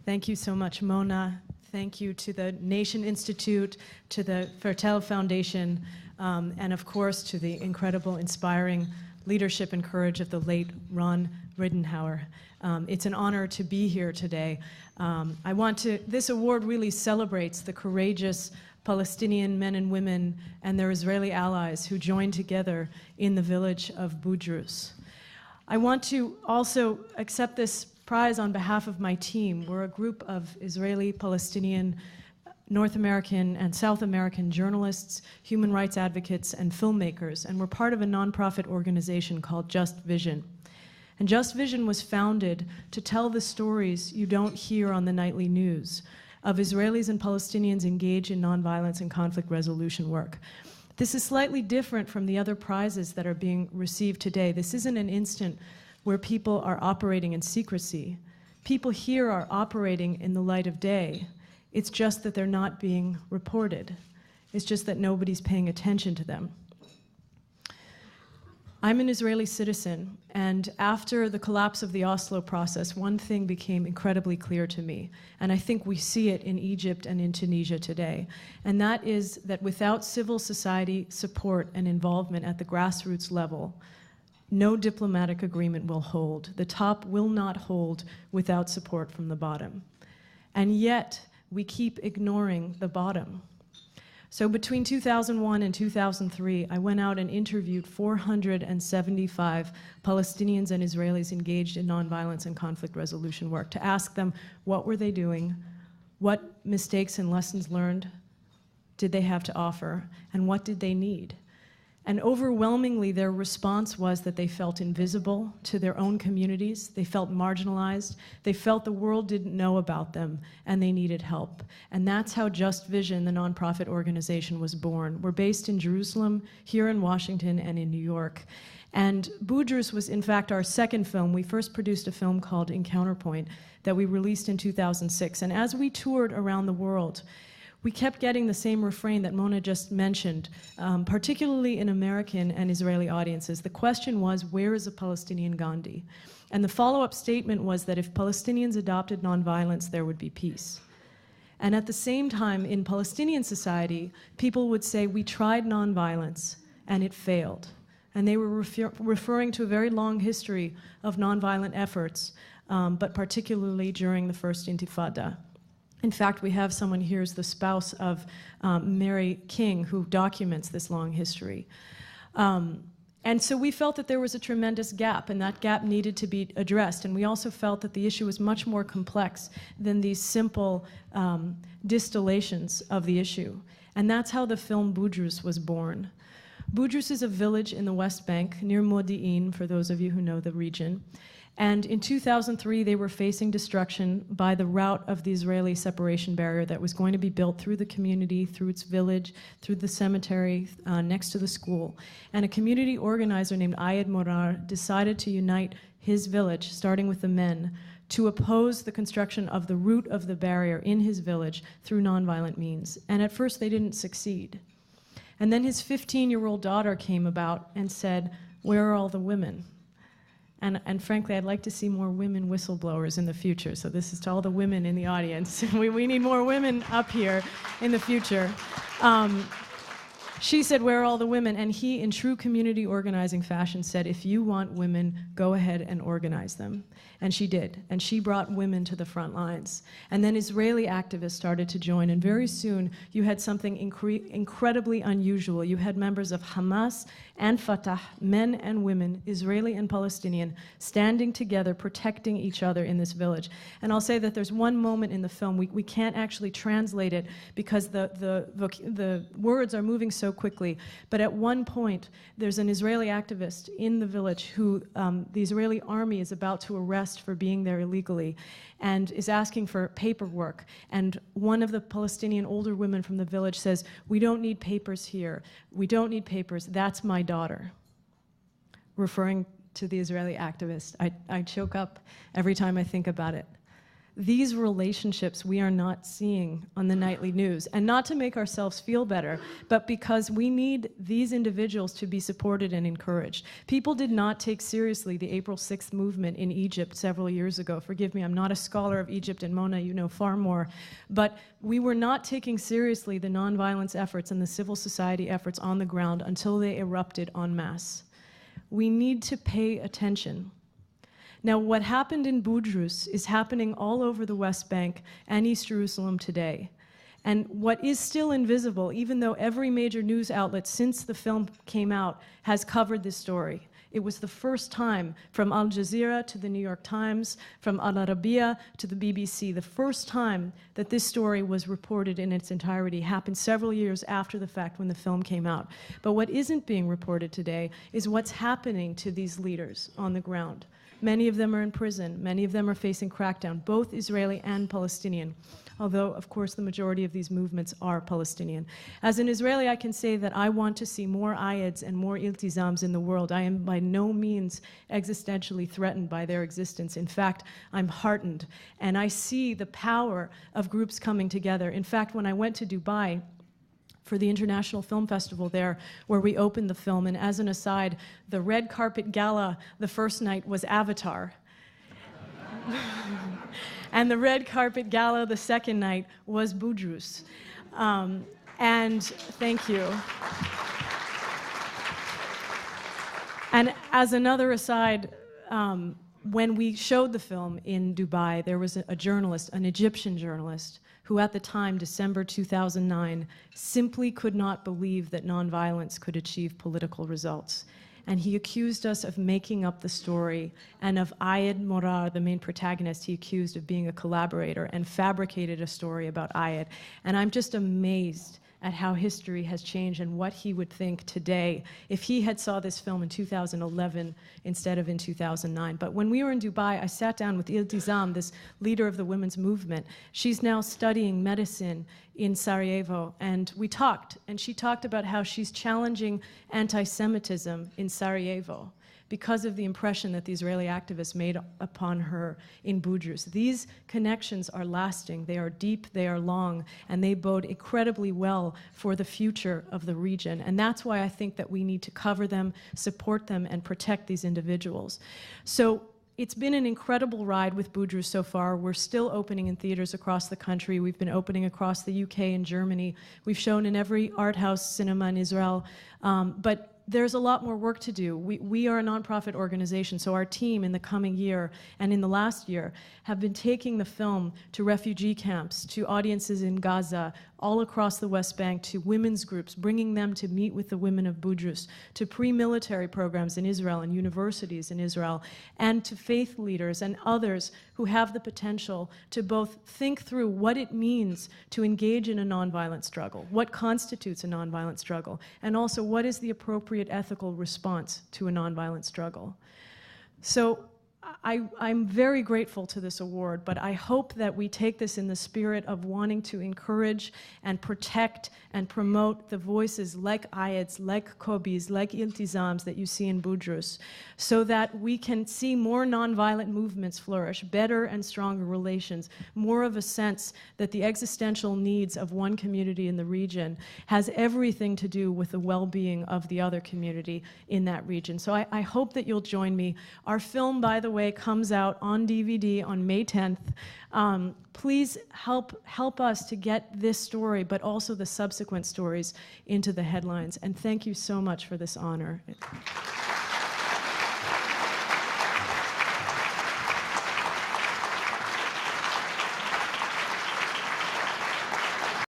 Thank you so much, Mona. Thank you to the Nation Institute, to the Fertel Foundation, and of course to the incredible, inspiring leadership and courage of the late Ron Ridenhour. It's an honor to be here today. This award really celebrates the courageous Palestinian men and women and their Israeli allies who joined together in the village of Budrus. I want to also accept this prize on behalf of my team. We're a group of Israeli, Palestinian, North American, and South American journalists, human rights advocates, and filmmakers, and we're part of a nonprofit organization called Just Vision. And Just Vision was founded to tell the stories you don't hear on the nightly news of Israelis and Palestinians engaged in nonviolence and conflict resolution work. This is slightly different from the other prizes that are being received today. This isn't an instant where people are operating in secrecy. People here are operating in the light of day. It's just that they're not being reported. It's just that nobody's paying attention to them. I'm an Israeli citizen, and after the collapse of the Oslo process, one thing became incredibly clear to me, and I think we see it in Egypt and in Tunisia today, and that is that without civil society support and involvement at the grassroots level, no diplomatic agreement will hold. The top will not hold without support from the bottom. And yet, we keep ignoring the bottom. So between 2001 and 2003, I went out and interviewed 475 Palestinians and Israelis engaged in nonviolence and conflict resolution work to ask them what were they doing, what mistakes and lessons learned did they have to offer, and what did they need. And overwhelmingly, their response was that they felt invisible to their own communities, they felt marginalized, they felt the world didn't know about them, and they needed help. And that's how Just Vision, the nonprofit organization, was born. We're based in Jerusalem, here in Washington, and in New York. And Budrus was, in fact, our second film. We first produced a film called Encounterpoint that we released in 2006. And as we toured around the world, we kept getting the same refrain that Mona just mentioned, particularly in American and Israeli audiences. The question was, where is a Palestinian Gandhi? And the follow-up statement was that if Palestinians adopted nonviolence, there would be peace. And at the same time, in Palestinian society, people would say, we tried nonviolence, and it failed. And they were referring to a very long history of nonviolent efforts, but particularly during the First Intifada. In fact, we have someone here who's the spouse of Mary King, who documents this long history. And so we felt that there was a tremendous gap, and that gap needed to be addressed. And we also felt that the issue was much more complex than these simple distillations of the issue. And that's how the film Budrus was born. Budrus is a village in the West Bank, near Modi'in, for those of you who know the region. And in 2003, they were facing destruction by the route of the Israeli separation barrier that was going to be built through the community, through its village, through the cemetery, next to the school. And a community organizer named Ayed Morar decided to unite his village, starting with the men, to oppose the construction of the route of the barrier in his village through nonviolent means. And at first, they didn't succeed. And then his 15-year-old daughter came about and said, "Where are all the women?" And frankly, I'd like to see more women whistleblowers in the future. So this is to all the women in the audience. We need more women up here in the future. She said, "Where are all the women?" And he, in true community organizing fashion, said, "If you want women, go ahead and organize them." And she did. And she brought women to the front lines. And then Israeli activists started to join. And very soon, you had something incredibly unusual. You had members of Hamas and Fatah, men and women, Israeli and Palestinian, standing together, protecting each other in this village. And I'll say that there's one moment in the film, we can't actually translate it because the words are moving so quickly. But at one point, there's an Israeli activist in the village who the Israeli army is about to arrest for being there illegally and is asking for paperwork. And one of the Palestinian older women from the village says, "We don't need papers here. We don't need papers. That's my daughter," referring to the Israeli activist. I choke up every time I think about it. these relationships we are not seeing on the nightly news. And not to make ourselves feel better, but because we need these individuals to be supported and encouraged. People did not take seriously the April 6th movement in Egypt several years ago. Forgive me, I'm not a scholar of Egypt, and Mona, you know far more. But we were not taking seriously the nonviolence efforts and the civil society efforts on the ground until they erupted en masse. We need to pay attention. Now, what happened in Budrus is happening all over the West Bank and East Jerusalem today. And what is still invisible, even though every major news outlet since the film came out has covered this story. It was the first time, from Al Jazeera to the New York Times, from Al Arabiya to the BBC, the first time that this story was reported in its entirety happened several years after the fact when the film came out. But what isn't being reported today is what's happening to these leaders on the ground. Many of them are in prison. Many of them are facing crackdown, both Israeli and Palestinian, although, of course, the majority of these movements are Palestinian. As an Israeli, I can say that I want to see more ayeds and more iltizams in the world. I am by no means existentially threatened by their existence. In fact, I'm heartened, and I see the power of groups coming together. In fact, when I went to Dubai, for the International Film Festival there, where we opened the film. And as an aside, the red carpet gala the first night was Avatar. And the red carpet gala the second night was Budrus. And thank you. And as another aside, when we showed the film in Dubai, there was a journalist, an Egyptian journalist, who at the time, December 2009, simply could not believe that nonviolence could achieve political results. And he accused us of making up the story, and of Ayed Morar, the main protagonist, he accused of being a collaborator and fabricated a story about Ayed. And I'm just amazed at how history has changed and what he would think today if he had saw this film in 2011 instead of in 2009. But when we were in Dubai, I sat down with Iltizam, this leader of the women's movement. She's now studying medicine in Sarajevo, and we talked, and she talked about how she's challenging anti-Semitism in Sarajevo because of the impression that the Israeli activists made upon her in Budrus. These connections are lasting, they are deep, they are long, and they bode incredibly well for the future of the region. And that's why I think that we need to cover them, support them, and protect these individuals. So it's been an incredible ride with Budrus so far. We're still opening in theaters across the country. We've been opening across the UK and Germany. We've shown in every art house cinema in Israel. But there's a lot more work to do. We are a nonprofit organization, so our team in the coming year and in the last year have been taking the film to refugee camps, to audiences in Gaza, all across the West Bank, to women's groups, bringing them to meet with the women of Budrus, to pre-military programs in Israel and universities in Israel, and to faith leaders and others who have the potential to both think through what it means to engage in a nonviolent struggle, what constitutes a nonviolent struggle, and also what is the appropriate ethical response to a nonviolent struggle. So I'm very grateful to this award, but I hope that we take this in the spirit of wanting to encourage and protect and promote the voices like Ayeds, like Kobis, like Iltizams that you see in Budrus, so that we can see more nonviolent movements flourish, better and stronger relations, more of a sense that the existential needs of one community in the region has everything to do with the well-being of the other community in that region. So I hope that you'll join me. Our film, by the way, comes out on DVD on May 10th. Please help us to get this story, but also the subsequent stories into the headlines. And thank you so much for this honor.